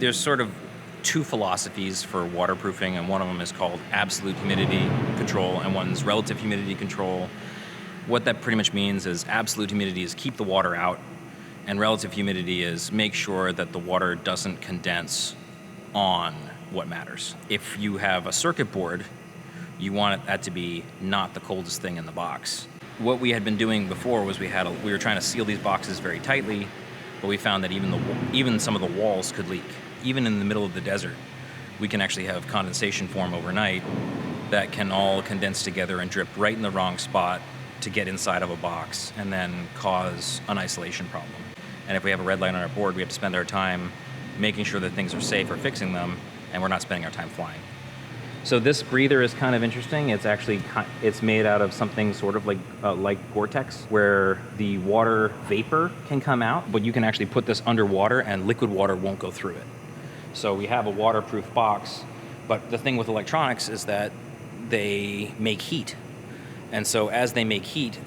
there's sort of two philosophies for waterproofing, and one of them is called absolute humidity control and one's relative humidity control. What that pretty much means is absolute humidity is keep the water out, and relative humidity is make sure that the water doesn't condense on what matters. If you have a circuit board, you want that to be not the coldest thing in the box. What we had been doing before was we were trying to seal these boxes very tightly, but we found that even some of the walls could leak. Even in the middle of the desert, we can actually have condensation form overnight that can all condense together and drip right in the wrong spot to get inside of a box and then cause an isolation problem. And if we have a red light on our board, we have to spend our time making sure that things are safe or fixing them, and we're not spending our time flying. So this breather is kind of interesting. It's made out of something sort of like Gore-Tex, where the water vapor can come out, but you can actually put this underwater and liquid water won't go through it. So we have a waterproof box, but the thing with electronics is that they make heat. And so as they make heat,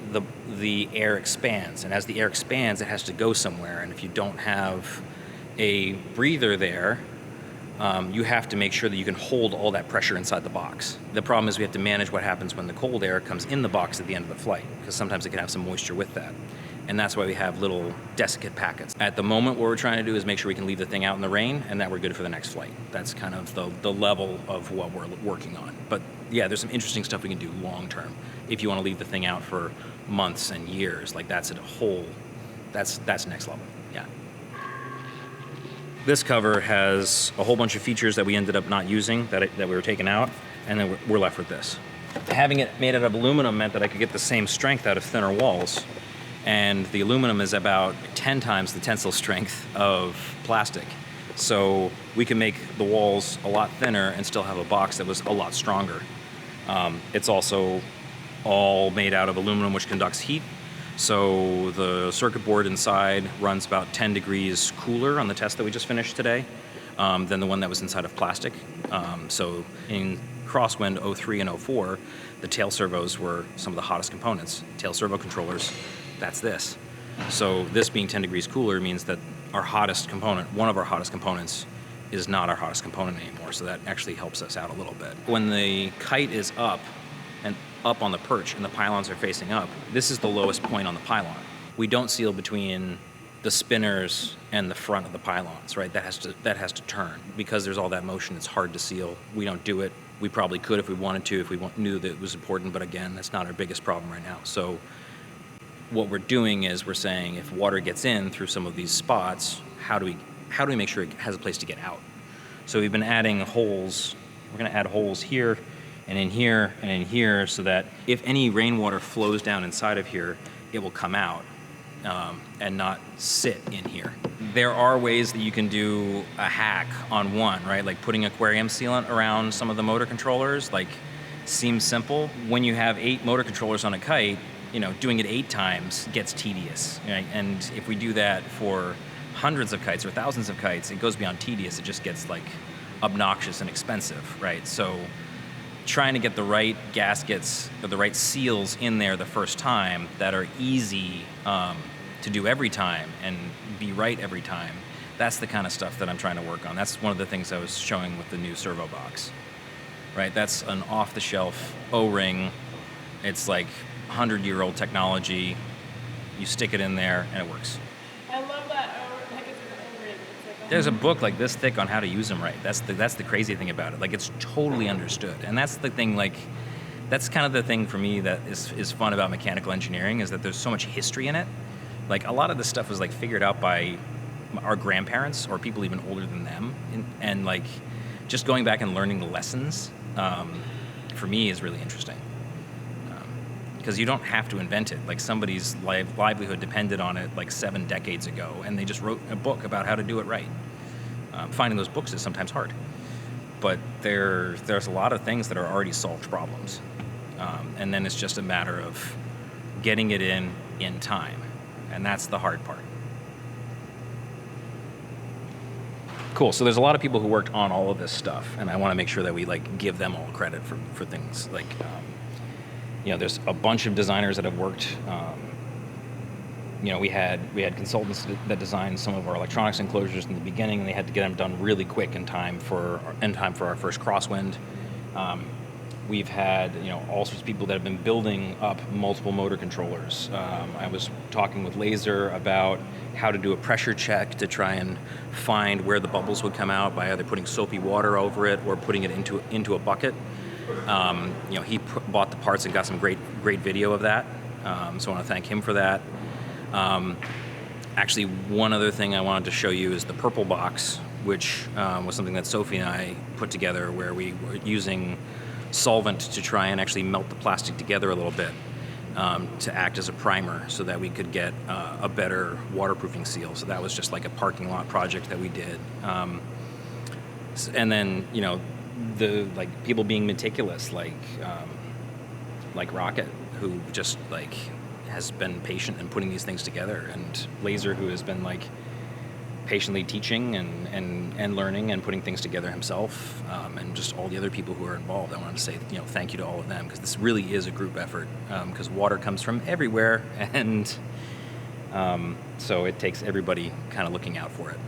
the air expands. And as the air expands, it has to go somewhere. And if you don't have a breather there, you have to make sure that you can hold all that pressure inside the box. The problem is we have to manage what happens when the cold air comes in the box at the end of the flight, because sometimes it can have some moisture with that. And that's why we have little desiccant packets. At the moment, what we're trying to do is make sure we can leave the thing out in the rain and that we're good for the next flight. That's kind of the level of what we're working on. But yeah, there's some interesting stuff we can do long term. If you want to leave the thing out for months and years, like that's next level, yeah. This cover has a whole bunch of features that we ended up not using, that we were taking out, and then we're left with this. Having it made out of aluminum meant that I could get the same strength out of thinner walls, and the aluminum is about 10 times the tensile strength of plastic. So we can make the walls a lot thinner and still have a box that was a lot stronger. It's also all made out of aluminum, which conducts heat. So the circuit board inside runs about 10 degrees cooler on the test that we just finished today than the one that was inside of plastic. So in crosswind 03 and 04, the tail servos were some of the hottest components. Tail servo controllers, that's this. So this being 10 degrees cooler means that our hottest component, one of our hottest components, is not our hottest component anymore. So that actually helps us out a little bit. When the kite is up and up on the perch and the pylons are facing up, this is the lowest point on the pylon. We don't seal between the spinners and the front of the pylons, right? That has to turn. Because there's all that motion, it's hard to seal. We don't do it. We probably could if we wanted to, if we knew that it was important, but again, that's not our biggest problem right now. So what we're doing is we're saying if water gets in through some of these spots, how do we make sure it has a place to get out? So we've been adding holes. We're gonna add holes here, and in here, and in here, so that if any rainwater flows down inside of here, it will come out and not sit in here. There are ways that you can do a hack on one, right? Like putting aquarium sealant around some of the motor controllers, like seems simple. When you have 8 motor controllers on a kite, doing it 8 times gets tedious, right? And if we do that for hundreds of kites or thousands of kites, it goes beyond tedious. It just gets like obnoxious and expensive, right? So trying to get the right gaskets or the right seals in there the first time that are easy to do every time and be right every time, that's the kind of stuff that I'm trying to work on. That's one of the things I was showing with the new servo box, right? That's an off-the-shelf O-ring. It's like 100-year-old technology. You stick it in there and it works. I love that. O-ring. There's a book like this thick on how to use them right. That's the crazy thing about it. Like, it's totally understood. And that's the thing, like, that's kind of the thing for me that is fun about mechanical engineering, is that there's so much history in it. Like, a lot of this stuff was like figured out by our grandparents or people even older than them. And like, just going back and learning the lessons, for me, is really interesting. Because you don't have to invent it. Like, somebody's livelihood depended on it like 7 decades ago, and they just wrote a book about how to do it right. Finding those books is sometimes hard, but there's a lot of things that are already solved problems, and then it's just a matter of getting it in time, and that's the hard part. Cool. So there's a lot of people who worked on all of this stuff, and I want to make sure that we like give them all credit for things like. There's a bunch of designers that have worked we had consultants that designed some of our electronics enclosures in the beginning, and they had to get them done really quick in time for our first crosswind. We've had all sorts of people that have been building up multiple motor controllers. I was talking with Laser about how to do a pressure check to try and find where the bubbles would come out by either putting soapy water over it or putting it into a bucket. He bought the parts and got some great video of that. So I want to thank him for that. Actually, one other thing I wanted to show you is the purple box, which was something that Sophie and I put together, where we were using solvent to try and actually melt the plastic together a little bit to act as a primer so that we could get a better waterproofing seal. So that was just like a parking lot project that we did. And then, the people being meticulous, like Rocket, who just has been patient in putting these things together, and Laser, who has been patiently teaching and learning and putting things together himself, and just all the other people who are involved. I wanted to say thank you to all of them, because this really is a group effort, because water comes from everywhere, and so it takes everybody kind of looking out for it.